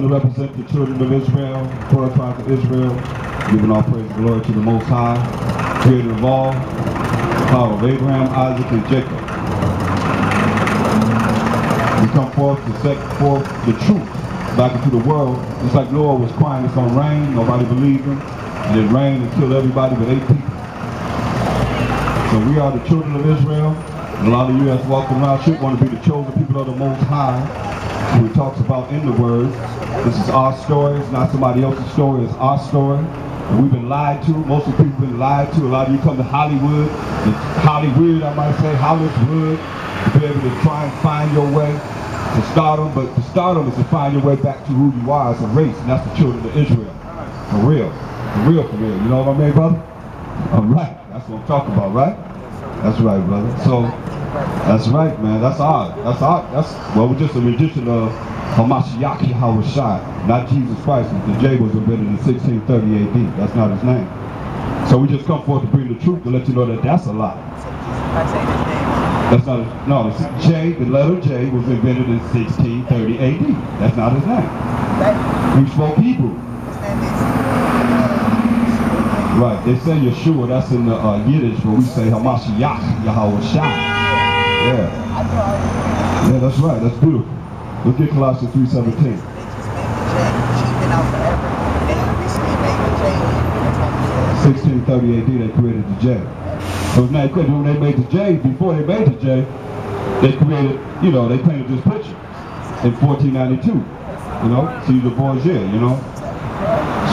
to represent the children of Israel, 12 tribes of Israel, giving all praise and glory to the Most High, creator of all, power of Abraham, Isaac, and Jacob. We come forth to set forth the truth back into the world. It's like Noah was crying, it's going to rain, nobody believed him, and it rained and killed everybody but 8 people. So we are the children of Israel. And a lot of you that's walking around should want to be the chosen people of the Most High, who he talks about in the Word. This is our story, it's not somebody else's story, it's our story. And we've been lied to, most of the people have been lied to. A lot of you come to Hollywood, Hollyweird I might say, Hollywood, to be able to try and find your way to stardom, but to stardom is to find your way back to who you are as a race, and that's the children of Israel. For real, you know what I mean, brother? All right, that's what I'm talking about, right? That's right, brother. So, that's right, man. That's well, we're just a rendition of Hamashiach Yahushua, not Jesus Christ. The J was invented in 1630 AD. That's not his name. So we just come forth to bring the truth to let you know that that's a lie. That's not, no, the J, the letter J was invented in 1630 AD. That's not his name. He spoke Hebrew. Right, they say Yeshua, that's in the Yiddish, but we say Hamashiach Yahushua. Yeah, that's right, that's beautiful. Look at Colossians 3:17. 1630 AD, they created the J. So now, when they made the J, before they made the J, they created, you know, they painted this picture in 1492. You know, Caesar Borgia, you know.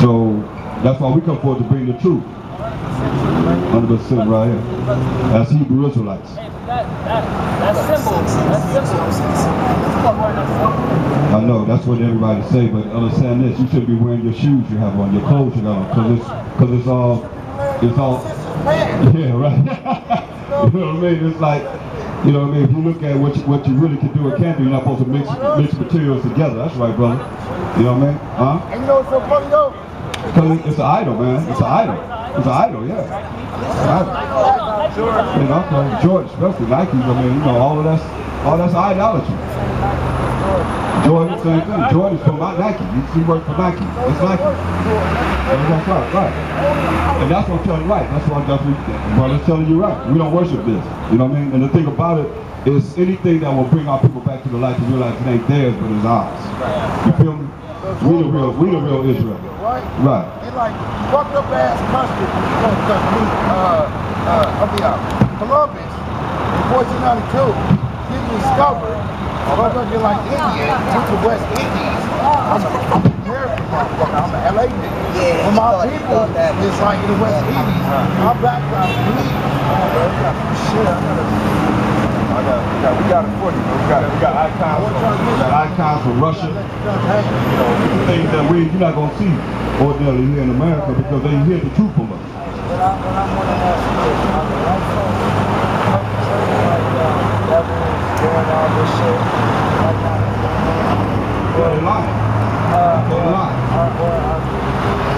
So that's why we come forward to bring the truth. 100% right here. That's Hebrew Israelites. That's simple. I know, that's what everybody say, but understand this, you shouldn't be wearing your shoes you have on, your clothes you got on, because it's all, yeah, right. You know what I mean? It's like, you know what I mean? If you look at what you really can do or can't do, you're not supposed to mix materials together. That's right, brother. You know what I mean? Huh? And you know what's so funny though? Because it's an idol, man. It's an idol. It's an idol, yeah. It's an idol. You know, Jordan, especially Nike, I mean, you know, all that's idolatry. Jordan, same thing. Jordan's from Nike. He worked for Nike. It's Nike. That's right. And that's what I'm telling you right. That's what brother's telling you right. We don't worship this. You know what I mean? And the thing about it is anything that will bring our people back to the light to realize it ain't theirs, but it's ours. You feel me? We the real Israel. Right. They like fucked up ass country. Columbus in 1492 didn't discover a whole bunch of like Indians went to West Indies. I'm an American motherfucker. I'm an LA nigga. Yeah. And my people is like in the West Indies. My background is bleed. Shit, we got it for you. We got icons from Russia. You know, things that you're not gonna see ordinarily here in America because they hear the truth from us. Doing all this shit. They're lying.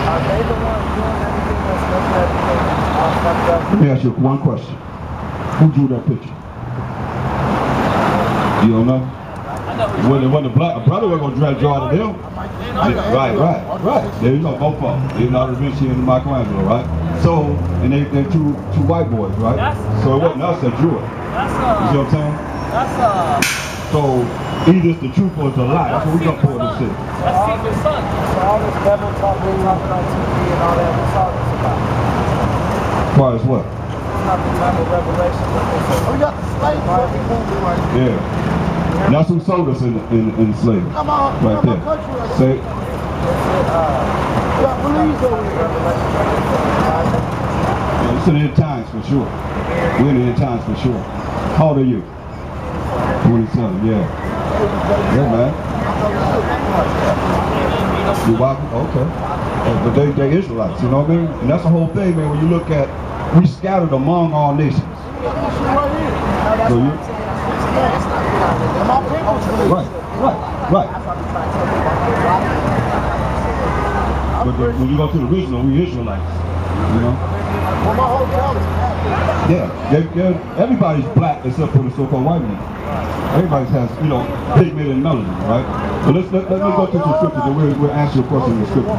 Are they the ones doing everything that's making everything all fucked up? Let me ask you one question. Who drew that picture? You don't know? When a brother was going to draw to them. Right. There you go, both of them. Leonardo da Vinci and Michelangelo, right? So, and they're two white boys, right? So it wasn't us that drew it. You see what I'm saying? So either it's the truth or it's a lie. That's what we got for this shit. That's Caesar's son. So all this devil talk we talking on TV and all that, what's all this about? As far as what? It's not the time of revelation. We got the slave fucking movie right there. Yeah. And that's who sold us in slavery. Come on, right there. Say. Yeah, it's in the end times for sure. We're in the end times for sure. How old are you? 27, yeah. Yeah, man. You walking? Okay. But they're Israelites, you know what I mean? And that's the whole thing, man, when you look at, we scattered among all nations. So you? Right. But when you go to the original, we Israelites, you know? Well, my whole family is Yeah, everybody's black except for the so-called white man. Everybody has, you know, pigment and melanin, right? So let me go through some scriptures and we'll answer your question in the scriptures.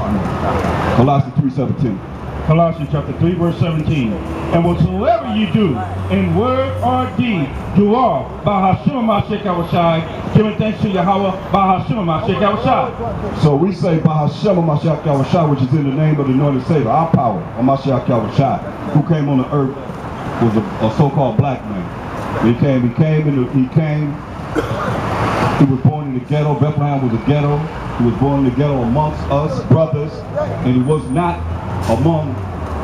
Colossians 3:17. Colossians chapter 3, verse 17. And whatsoever you do, in word or deed, do all by Hashem Mashiach Yahushai, giving thanks to Yahweh by Hashem Mashiach Yahushai. So we say by Hashem Mashiach Yahushai, which is in the name of the anointed Savior, our power, or Mashiach Yahushai, who came on the earth, was a so-called black man. He was born in the ghetto. Bethlehem was a ghetto. He was born in the ghetto amongst us, brothers, and he was not among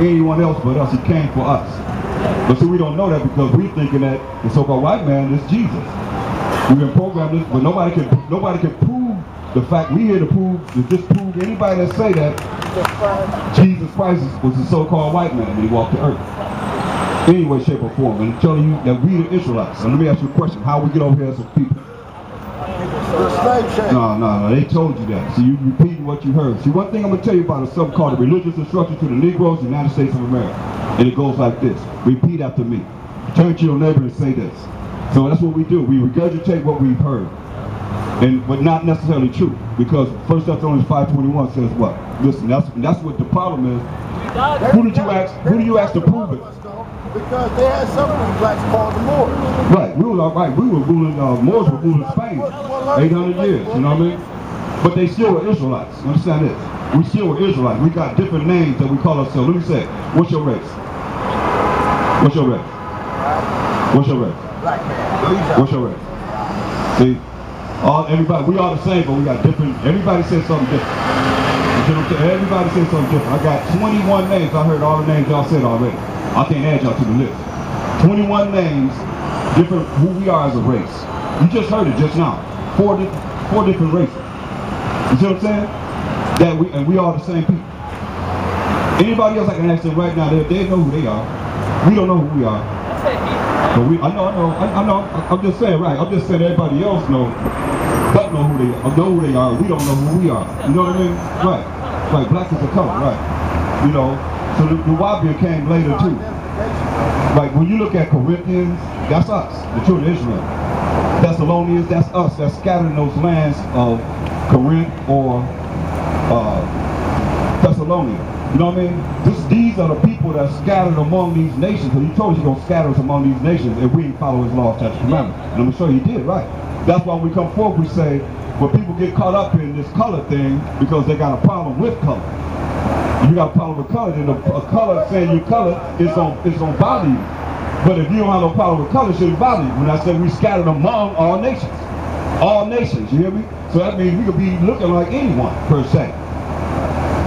anyone else but us. He came for us. But see, we don't know that because we're thinking that the so-called white man is Jesus. We've been programmed this, but nobody can prove the fact. We here to disprove anybody that say that Jesus Christ was the so-called white man when he walked the earth. Any way, shape, or form. And I'm telling you that we the Israelites. And let me ask you a question. How we get over here as a people? No, they told you that. So you repeating what you heard. See, one thing I'm going to tell you about is something called the religious instruction to the Negroes in the United States of America. And it goes like this. Repeat after me. Turn to your neighbor and say this. So that's what we do. We regurgitate what we've heard. But not necessarily true. Because 1 Thessalonians 5:21 says what? Listen, that's what the problem is. Who do you ask to prove it? Because they had some of these blacks called the Moors. Right, we were ruling, Moors were ruling Spain 800 years, you know what I mean? But they still were Israelites, understand this? We still were Israelites. We got different names that we call ourselves. Let me say, what's your race? What's your race? What's your race? Black man. What's your race? See, everybody, we all the same, but we got different, everybody says something different. You know what I'm saying? Everybody says something different. I got 21 names, I heard all the names y'all said already. I can't add y'all to the list. 21 names, different who we are as a race. You just heard it just now. Four different races. You see what I'm saying? And we are the same people. Anybody else I can ask them right now, they know who they are. We don't know who we are. But I know. I'm just saying, right? I'm just saying everybody else don't know who they are. We don't know who we are. You know what I mean? Right. Black is a color, right? You know. So the Wahabiya came later too. Like when you look at Corinthians, that's us, the children of Israel. Thessalonians, that's us, that's scattered in those lands of Corinth or Thessalonica. You know what I mean? These are the people that are scattered among these nations. Because he told us he's going to scatter us among these nations if we didn't follow his law, statutes, commandments. And I'm going to show you he did, right? That's why when we come forth, we say, when people get caught up in this color thing because they got a problem with color. You got a problem with color, then a color saying your color is on bother you. But if you don't have no problem with color, it shouldn't bother you. When I say we scattered among all nations. All nations, you hear me? So that means we could be looking like anyone, per se.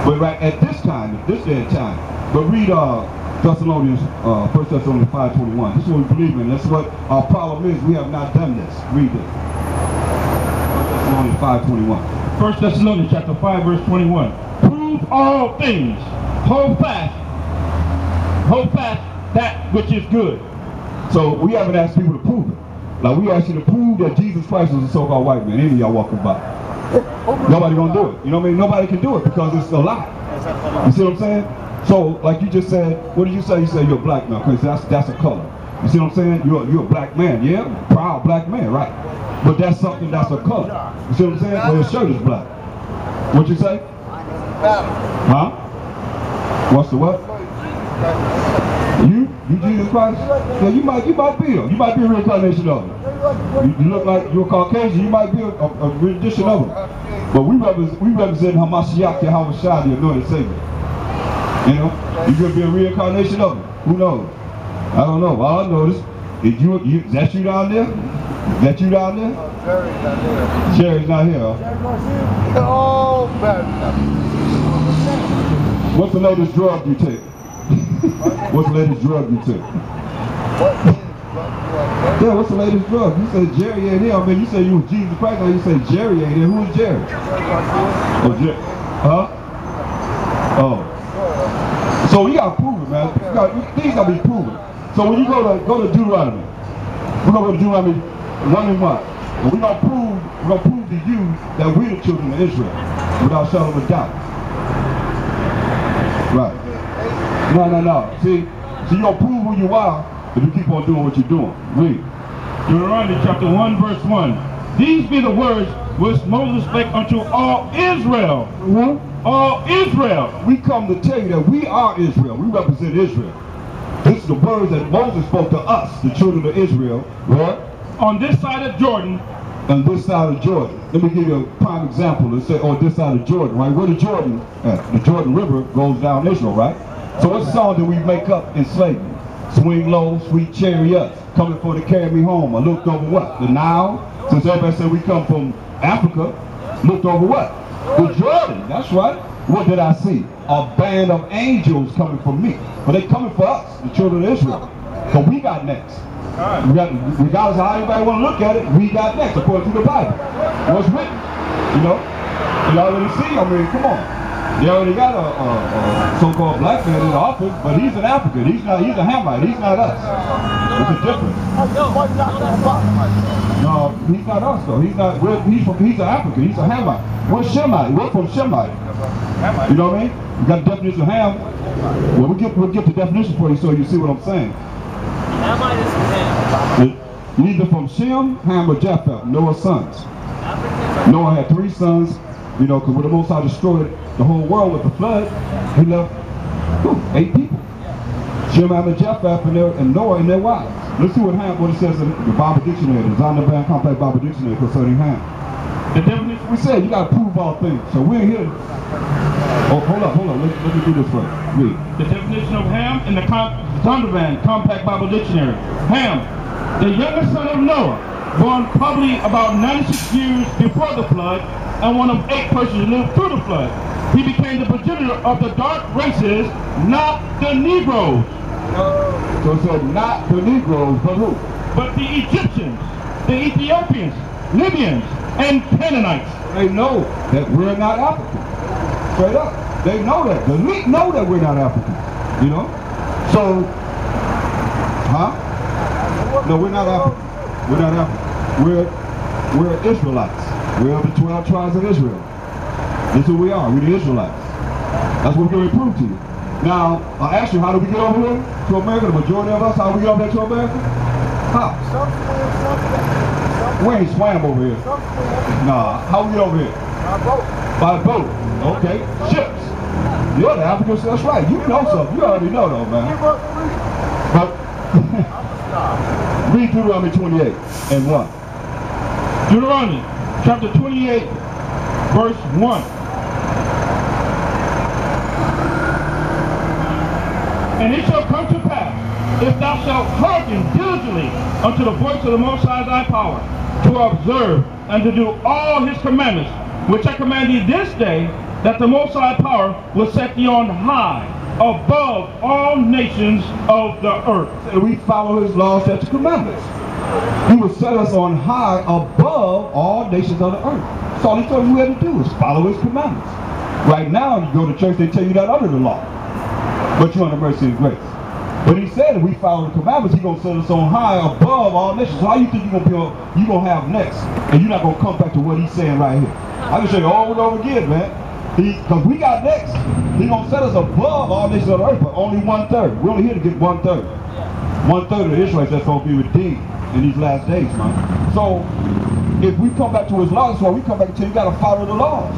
But right at this time, at this day and time, but read 1 Thessalonians 5:21. This is what we believe in. That's what our problem is. We have not done this. Read this. 1 Thessalonians 5:21. 1 Thessalonians chapter 5, verse 21. Prove all things. Hold fast that which is good. So we haven't asked people to prove it. Like we asked you to prove that Jesus Christ was a so-called white man. Any of y'all walking by. Nobody gonna do it. You know what I mean? Nobody can do it because it's a lie. You see what I'm saying? So like you just said, what did you say? You said you're a black man. Because that's a color. You see what I'm saying? You're a black man, yeah? Proud black man, right? But that's something that's a color. You see what I'm saying? Well, your shirt is black. What'd you say? Huh? What's the what? You Jesus Christ? Yeah, you might be a reincarnation of him. You look like you're a Caucasian, you might be a rendition of him. But we represent Hamashiach Yahushua, the anointed Savior. You know? You could be a reincarnation of him. Who knows? I don't know. All I know is that you down there? Is that you down there? Jerry's not there. Jerry's not here, huh? Oh, bad. What's the latest drug you take? What's the latest drug you took? Yeah, what's the latest drug? You said Jerry ain't here. I mean, you said you was Jesus Christ. Now you say Jerry ain't here. Who is Jerry? Oh, Jerry. Huh? Oh. So we gotta prove it, man. Things gotta be proven. So when you go to Deuteronomy, we're gonna go to Deuteronomy 1:1. And we're gonna prove to you that we're the children of Israel without shadow of a doubt. Right. No. See, you don't prove who you are if you keep on doing what you're doing. Read. Deuteronomy chapter 1, verse 1. These be the words which Moses spake unto all Israel. All Israel. We come to tell you that we are Israel. We represent Israel. This is the words that Moses spoke to us, the children of Israel, right? On this side of Jordan. On this side of Jordan. Let me give you a prime example. Let's say on this side of Jordan, right? Where the Jordan at? The Jordan River goes down Israel, right? So what song did we make up in slavery? Swing low, sweet chariots, coming for to carry me home. I looked over what? The Nile? Since everybody said we come from Africa, looked over what? The Jordan, that's right. What did I see? A band of angels coming for me. But they coming for us, the children of Israel. So we got next. Regardless of how anybody want to look at it, we got next according to the Bible. What's written? You know? You already see, I mean, come on. They already got a so-called black man in the office, but he's an African. He's a Hamite. He's not us. There's a difference. No, he's not us though. He's not. He's an African. He's a Hamite. We're Shemite. We're from Shemite. You know what I mean? You got the definition of Ham. Well, we'll get the definition for you so you see what I'm saying. Hamite is Ham. Neither from Shem, Ham, or Japheth, Noah's sons. Noah had 3 sons. You know, because when the Most High destroyed the whole world with the flood, he left 8 people. Shem, Ham, and Japheth, and Noah and their wives. Let's see what it says in the Bible Dictionary, the Zondervan Compact Bible Dictionary concerning Ham. The definition, we said you got to prove all things. So we're here. Oh, hold up. Let me do this first. Read. The definition of Ham in the Zondervan Compact Bible Dictionary. Ham, the youngest son of Noah, born probably about 96 years before the flood, and one of 8 persons who lived through the flood. He became the progenitor of the dark races, not the Negroes. So it said not the Negroes, but who? But the Egyptians, the Ethiopians, Libyans, and Canaanites. They know that we're not African. Straight up. They know that. The elite know that we're not African. You know? So, no, we're not African. We're not African. We're Israelites. We're the 12 tribes of Israel. That's who we are. We're the Israelites. That's what we're going to prove to you. Now, I asked you, how do we get over here to America? The majority of us, how do we get over there to America? How? We ain't swam over here. Nah, how we get over here? By boat. Okay. Ships. You're the Africans, that's right. You know something. You already know though, man. But read Deuteronomy 28 and 1. Deuteronomy chapter 28, verse 1. And it shall come to pass, if thou shalt hearken diligently unto the voice of the Most High thy power, to observe and to do all his commandments, which I command thee this day, that the Most High power will set thee on high, above all nations of the earth. And we follow his laws, statutes, commandments. He will set us on high above all nations of the earth. That's all he told you had to do is follow his commandments. Right now, you go to church, they tell you that under the law. But you're under mercy and grace. But he said if we follow the commandments, he's going to set us on high above all nations. So how you think you're going to have next? And you're not going to come back to what he's saying right here. I can show you over and over again, man. Because we got next. He's going to set us above all nations of the earth, but only 1/3. We're only here to get 1/3. 1/3 of the Israelites that's going to be redeemed in these last days, man. So if we come back to his laws, so we come back and tell you got to follow the laws.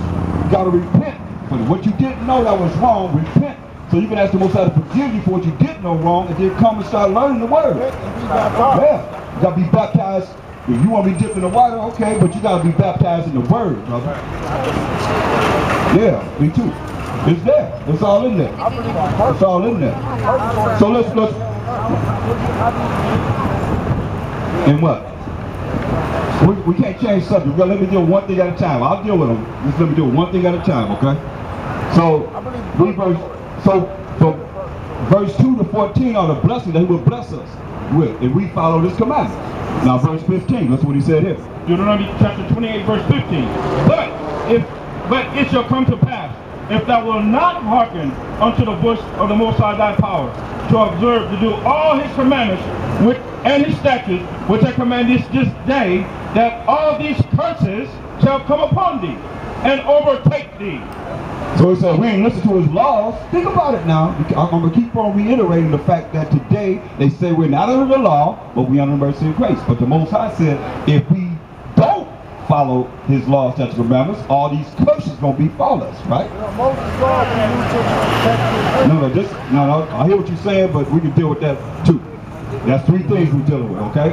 You got to repent. For what you didn't know that was wrong, repent. So you can ask the Most High to forgive you for what you did know wrong, and then come and start learning the word. Yeah, you got to be baptized. If you want to be dipped in the water, okay, but you got to be baptized in the word, brother. Yeah, me too. It's there. It's all in there. It's all in there. So let's and what? We can't change subject. Well, let me deal one thing at a time. I'll deal with them. Just let me do one thing at a time, okay? So from verse 2 to 14 are the blessings that he will bless us with if we follow this commandment. Now verse 15, that's what he said here. Deuteronomy chapter 28, verse 15. But it shall come to pass, if thou wilt not hearken unto the voice of the Most High thy power, to observe, to do all his commandments and his statutes, which I command this day, that all these curses shall come upon thee, and overtake thee. So he said, we ain't listen to his laws. Think about it now. I'm going to keep on reiterating the fact that today they say we're not under the law, but we under mercy and grace. But the Most High said, if we don't follow his laws, statutes, and commandments, all these curses going to befall us, right? Moses' law was used to No, I hear what you're saying, but we can deal with that too. That's three things we're dealing with, okay?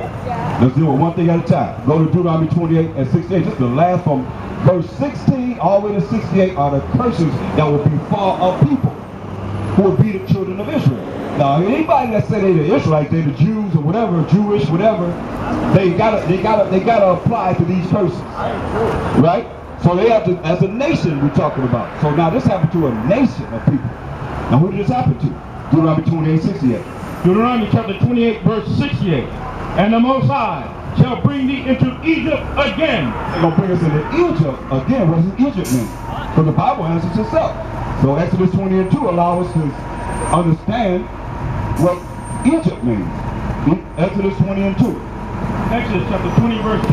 Let's deal with one thing at a time. Go to Deuteronomy 28 and 68. This is the last from verse 16 all the way to 68 are the curses that will befall of people who will be the children of Israel. Now, anybody that say they're the Israelites, they're the Jews or whatever, Jewish, whatever, they gotta apply to these curses, right? So they have to, as a nation, we're talking about. So now this happened to a nation of people. Now, who did this happen to? Deuteronomy 28, 68. Deuteronomy chapter 28, verse 68. And the Most High shall bring thee into Egypt again. They're going to bring us into Egypt again. What does Egypt mean? Because the Bible answers itself. So Exodus 20 and 2 allow us to understand what Egypt means. Exodus 20 and 2. Exodus chapter 20, verse 2.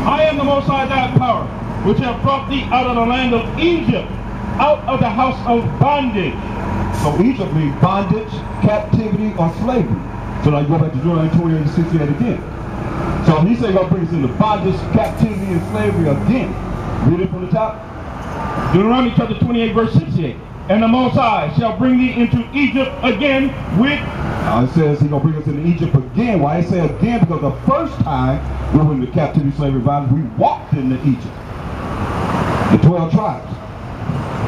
I am the Most High thy power, which have brought thee out of the land of Egypt, out of the house of bondage. So Egypt means bondage, captivity, or slavery. So now you go back to Deuteronomy 28 and 68 again. So he said he's going to bring us into bondage, captivity, and slavery again. Read it from the top. Deuteronomy chapter 28, verse 68. And the Most High shall bring thee into Egypt again with... Now it says he's going to bring us into Egypt again. Why I say again? Because the first time we were in the captivity, slavery, bondage, we walked into Egypt. The 12 tribes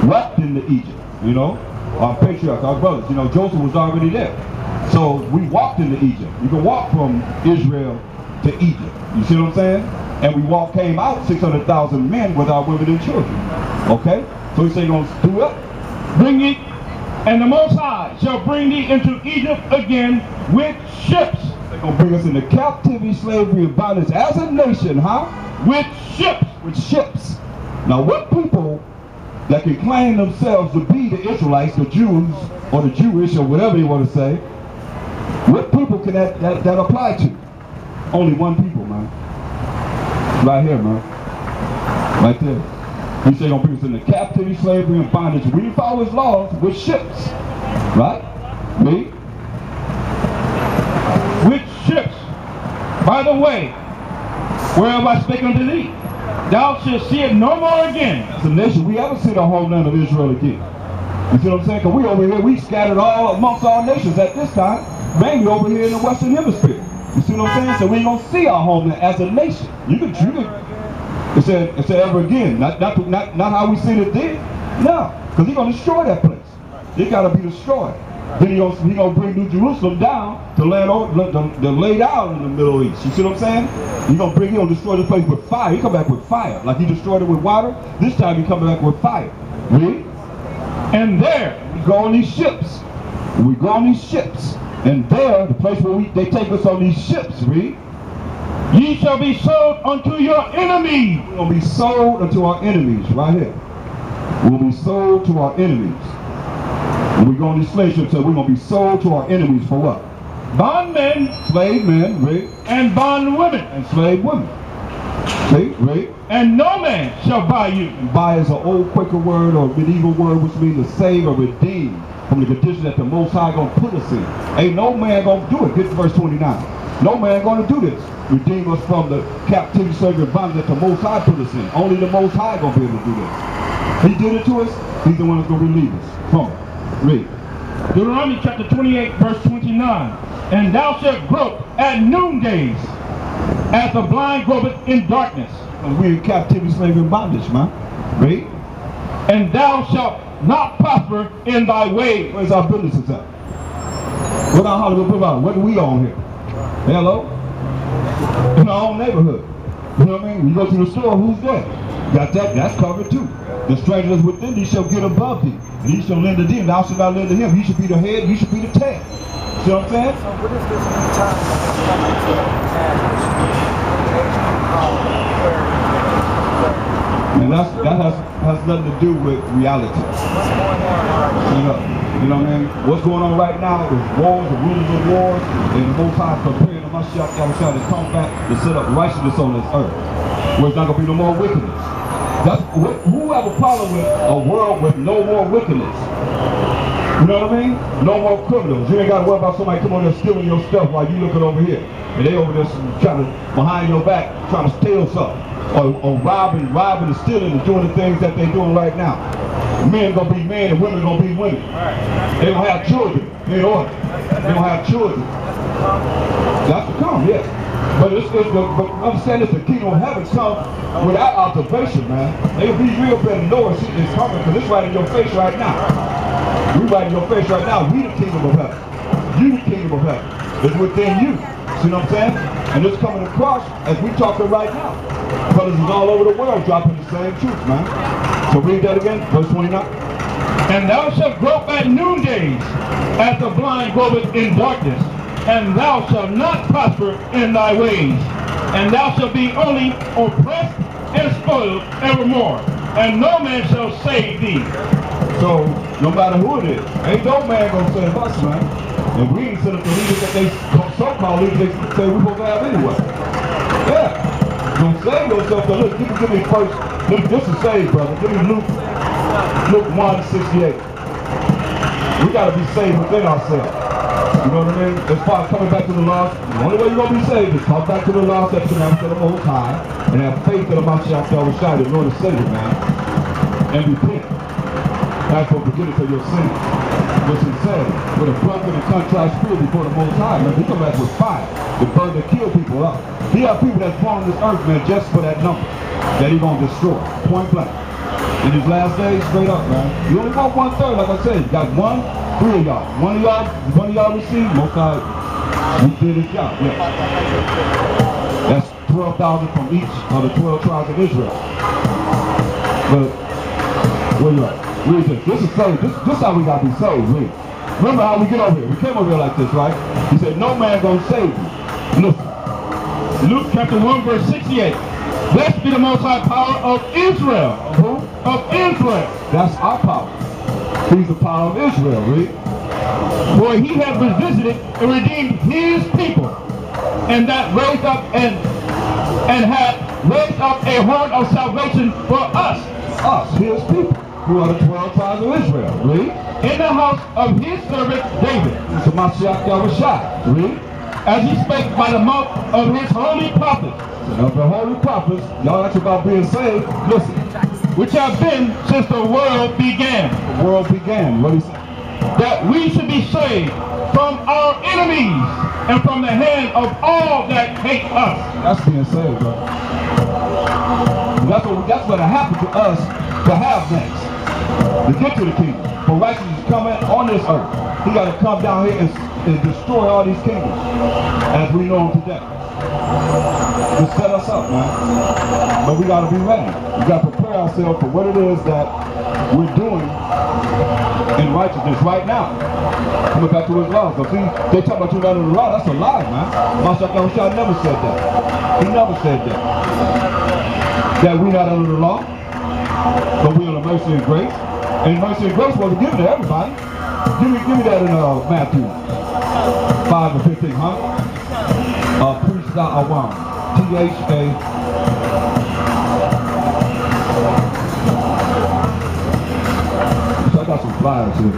walked into Egypt, you know. Our patriarchs, our brothers, you know, Joseph was already there. So we walked into Egypt. You can walk from Israel to Egypt. You see what I'm saying? And we came out 600,000 men with our women and children. Okay? So he said he's going to do it. Bring it, and the Most High shall bring thee into Egypt again with ships. They're going to bring us into captivity, slavery, and bondage as a nation, huh? With ships. With ships. Now what people that can claim themselves to be the Israelites, the Jews, or the Jewish, or whatever you want to say, what people can that apply to? Only one people, man. Right here, man. Right there. He said he's going to bring us into captivity, slavery, and bondage. We didn't follow his laws with ships. Right? Me? With ships. By the way, whereof I spake unto thee, thou shalt see it no more again. As a nation, we haven't seen the homeland of Israel again. You see what I'm saying? Because we over here, we scattered all amongst all nations at this time, mainly over here in the Western Hemisphere. You see what I'm saying? So we ain't going to see our homeland as a nation. It said ever again. Not how we see it then. No. Because he's going to destroy that place. It got to be destroyed. Then he's going to bring New Jerusalem down to lay down in the Middle East. You see what I'm saying? He's going to destroy this place with fire. He come back with fire. Like he destroyed it with water. This time he coming back with fire. Read. And there we go on these ships. We go on these ships. And there, the place where they take us on these ships, read. Ye shall be sold unto your enemies. We're going to be sold unto our enemies, right here. We'll be sold to our enemies. When we go on these slave ships, so we're going to be sold to our enemies for what? Bondmen, slave men, read. And bondwomen, and slave women. See, read. And no man shall buy you. And buy is an old Quaker word or medieval word which means to save or redeem from the condition that the Most High going to put us in. Ain't no man going to do it. Get to verse 29. No man going to do this. Redeem us from the captivity, slavery, and bondage that the Most High put us in. Only the Most High going to be able to do this. He did it to us. He's the one that's going to relieve us from it. Read. Deuteronomy chapter 28, verse 29. And thou shalt grope at noondays, as the blind gropeth in darkness. We in captivity, slavery, and bondage, man. Read. And thou shalt not prosper in thy way. Where's our businesses at? What our Hollywood put on? What do we own here? Hello? In our own neighborhood. You know what I mean? You go to the store, who's there? Got that? That's covered too. The stranger that's within thee shall get above thee, and he shall lend to thee, and thou shalt not lend to him. He should be the head, you should be the tail. See what I'm saying? So what is this new time that's coming to and that has nothing to do with reality. What's going on right now? You know what I mean? What's going on right now is wars, the rumors of wars, and the Most High preparing the Mashiach to come back to set up righteousness on this earth, where it's not going to be no more wickedness. That's who have a problem with a world with no more wickedness? You know what I mean? No more criminals. You ain't got to worry about somebody coming on there stealing your stuff while you looking over here. And they over there trying to, behind your back, trying to steal something. Or robbing and stealing and doing the things that they're doing right now. Men gonna be men and women gonna be women. They gonna have children in order. They gonna have children. That's to come, yes. But understand this, the kingdom of heaven comes without observation, man. They'll be real better know it's coming because it's right in your face right now. We right in your face right now. We the kingdom of heaven. You the kingdom of heaven. It's within you. See what I'm saying? And it's coming across as we talking right now. Brothers is all over the world dropping the same truth, man. So read that again, verse 29. And thou shalt grope at noondays, as the blind gropeth in darkness. And thou shalt not prosper in thy ways. And thou shalt be only oppressed and spoiled evermore. And no man shall save thee. So, no matter who it is, ain't no man gonna save us, man. And we ain't set up the leaders that they so-called leaders they say we're supposed to have anyway. Yeah. Don't save yourself. So look, you can give me first. Look, this is saved, brother. Give me Luke 1:68. We gotta be saved within ourselves. You know what I mean? As far as coming back to the law, the only way you're going to be saved is come back to the law, that you can have to the Most High, and have faith in the Mashiach Yahushua, the Lord and Savior, man. And repent. That's what forgiveness of your sins. What's it said? With a broken and contrite spirit before the Most High, man. He come back with fire to burn and kill people up. He have people that's born on this earth, man, just for that number that he going to destroy. Point blank. In his last days, straight up, man. You only want 1/3, like I said. You got 3 of y'all. One of y'all received. Most High, we did his job. Yeah. That's 12,000 from each of the 12 tribes of Israel. But where you at? Read this. This is saved. This how we gotta be saved. Read. Remember how we get over here? We came over here like this, right? He said, "No man gonna save you." Listen. Luke chapter 1 verse 68. Blessed be the Most High power of Israel. Who? Of Israel. That's our power. He's the power of Israel, read. For he hath visited and redeemed his people, and that raised up and hath raised up a horn of salvation for us. Us, his people, who are the 12 tribes of Israel, read. In the house of his servant David. It's the Mashiach Yahushua, read. As he spake by the mouth of his holy prophets. Of the holy prophets, y'all that's about being saved, listen. Which have been since the world began. The world began, what he said? That we should be saved from our enemies and from the hand of all that hate us. That's being saved, bro. That's what happened to us to have next. To get to the kingdom. For righteousness is coming on this earth. He got to come down here and destroy all these kingdoms as we know them today. To set us up, man. But we got to be ready. We got to prepare ourselves for what it is that we're doing in righteousness right now. Coming back to his law. So see, they talk about you not under the law. That's a lie, man. Mashiach Yahushua never said that. He never said that. That we not under the law, but we under mercy and grace. And mercy and grace wasn't given to everybody. Give me that in Matthew 5 and 15, huh? Priest Awam. T-H-A. So I got some flyers here.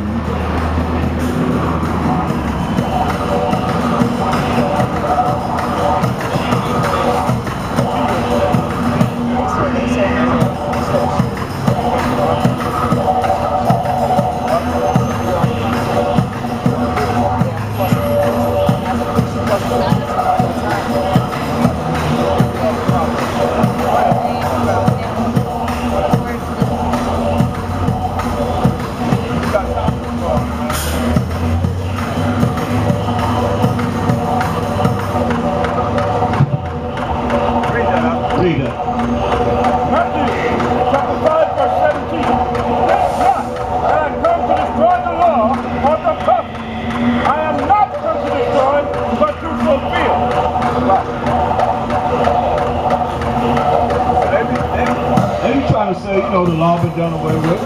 Say, you know, the law been done away with.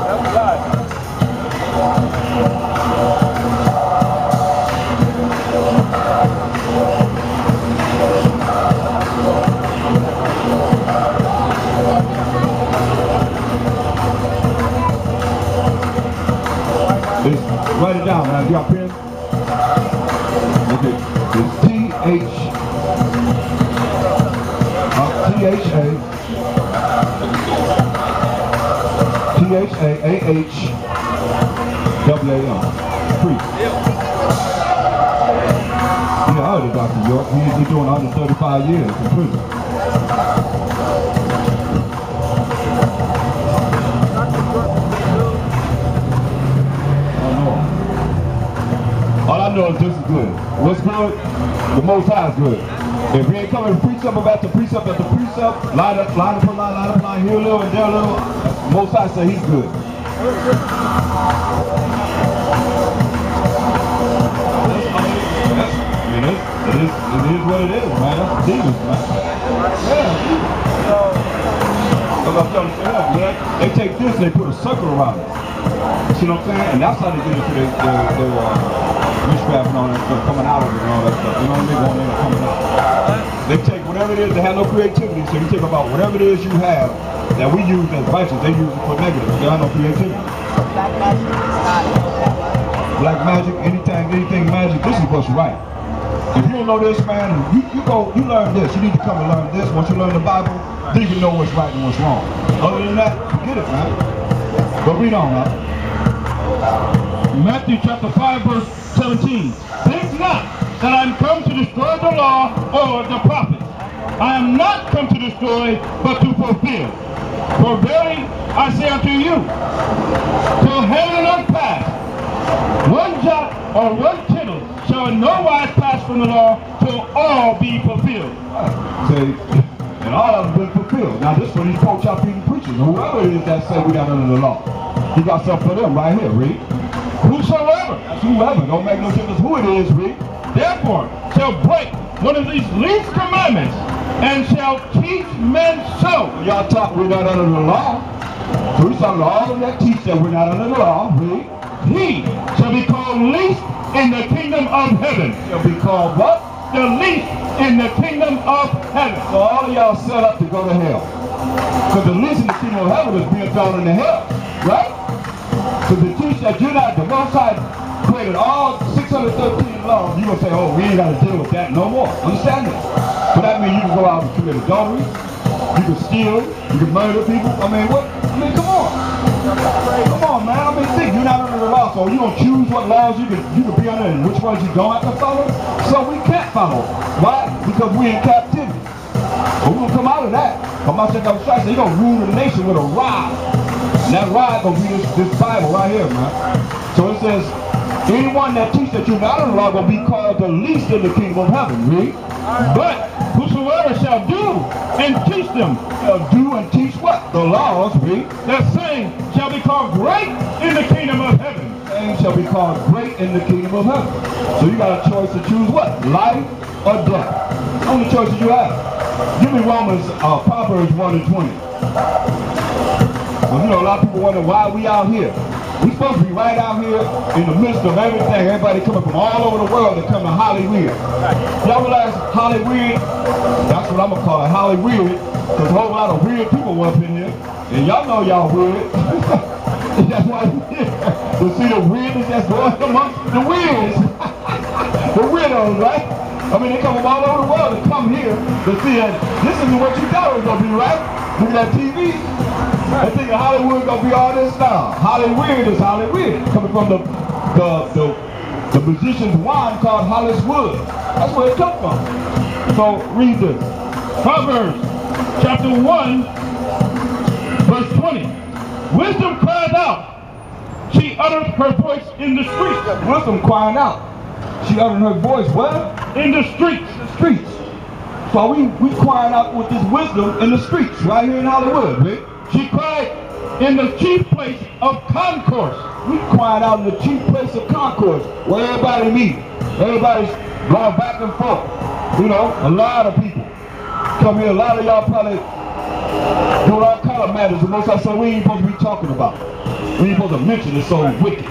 That's right. Write it down, man. You got a pen? Okay. It's T-H-A-A-H-W-A-M. Priest. Yeah, I heard of Dr. York. He's doing 135 years in prison. All I know is this is good. What's good? The Most High is good. If we ain't coming precept after precept after precept, line up line, here a little and there a little, the Most High say he's good. It is what it is, man. That's demons, man. Yeah. They take this and they put a circle around it. See what I'm saying? And that's how they get into their witchcraft and all that stuff, coming out of it and all that stuff. You know what I mean? Going in and coming out. They take whatever it is, they have no creativity, so you take about whatever it is you have that we use as righteous, they use it for negative. They have no creativity. Black magic, anything magic, this is what's right. If you don't know this, man, you learn this. You need to come and learn this. Once you learn the Bible, then you can know what's right and what's wrong. Other than that, forget it, man. But read on, man. Matthew chapter 5, verse 17. Think not that I am come to destroy the law or the prophets. I am not come to destroy, but to fulfill. For verily I say unto you, till heaven and earth pass, one jot or one tittle shall in no wise pass from the law till all be fulfilled. See, and all of them been fulfilled. Now this one, these pork chop eating preachers, whoever it is that say we got under the law, he got something for them right here, read. Whosoever, that's whoever, don't make no difference who it is, read. Therefore shall break one of these least commandments and shall teach men so. Y'all talk we're not under the law. So he's talking to all of them that teach that we're not under the law, read. He shall be called least in the kingdom of heaven. He'll be called what? The least in the kingdom of heaven. So all of y'all set up to go to hell. Because the least in the kingdom of heaven is being thrown into hell, right? So to teach that you're not, the Most High created all 613 laws, you're going to say, oh, we ain't got to deal with that no more. Understand that? But that means you can go out and commit adultery, you can steal, you can murder people. I mean, what? I mean, come on. Come on, man. I mean, think you're not under the law, so you don't choose what laws you can be under and which ones you don't have to follow. So we can't follow. Why? Because we're in captivity. But we're going to come out of that. Come out, check out the stripes. So you're going to rule the nation with a rod. And that rod going to be this Bible right here, man. So it says, anyone that teaches that you're not under the law going to be called the least in the kingdom of heaven. Read. But whosoever shall do and teach them, shall do and teach what? The laws, read. The same shall be called great in the kingdom of heaven. The same shall be called great in the kingdom of heaven. So you got a choice to choose what? Life or death. Only choices you have. Give me Romans, Proverbs 1 and 20. Well, you know, a lot of people wonder why we out here. We're supposed to be right out here in the midst of everything. Everybody coming from all over the world to come to Hollyweird. Y'all realize Hollyweird? That's what I'm going to call it, Hollyweird. Because a whole lot of weird people up in here. And y'all know y'all weird. That's why we're here. To see the weirdness that's going amongst the weirds. The weirdos, right? I mean, they come from all over the world to come here to see that this is what you thought it was going to be, right? Look at that TV. They think Hollywood gonna be all this now. Hollyweird is Hollyweird, coming from the musician's wine called Hollywood. That's where it comes from. So read this. Proverbs chapter 1, verse 20. Wisdom cried out. She uttered her voice in the streets. Wisdom crying out. She uttered her voice where? In the streets. The streets. So we crying out with this wisdom in the streets, right here in Hollywood, right? She cried in the chief place of concourse. We crying out in the chief place of concourse, where everybody meet. Everybody's going back and forth. You know, a lot of people come here. A lot of y'all probably doing all kind of matters. The Most I said we ain't supposed to be talking about. We ain't supposed to mention it, so wicked.